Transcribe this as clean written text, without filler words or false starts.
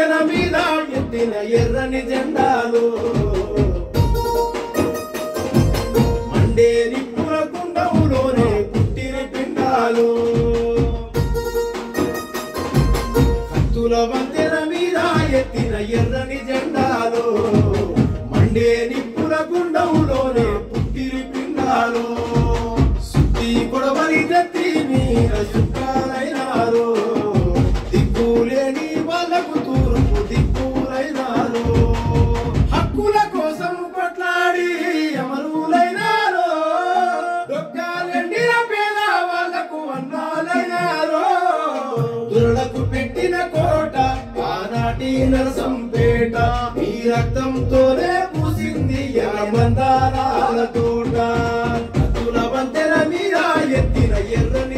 వంతెన మీద ఎత్తిన ఎర్రని జెండాలు మండే నిప్పుల కుండములోనే పుట్టిన పిండాలు కత్తుల వంతెన మీద ఎత్తిన ఎర్రని జెండాలు మండే నిప్పుల కుండములోనే పుట్టిన పిండాలు సుత్తి కొడవలి తెత్తి మీద చుట్టాలైనారు దిక్కులేని వాళ్ళకు తూర్పు దిక్కులైనారు హక్కుల కోసం కొట్లాడి అమరులైనారు డొక్కాలెండిన పేద వాళ్ళకు అన్నాలైనారు దురలకు పెట్టిన కోట ఆనాటి నరసంపేట ఈ రక్తంతోనే పూసింది మందారాల తోట కత్తుల వంతెన మీద ఎత్తిన ఎర్రని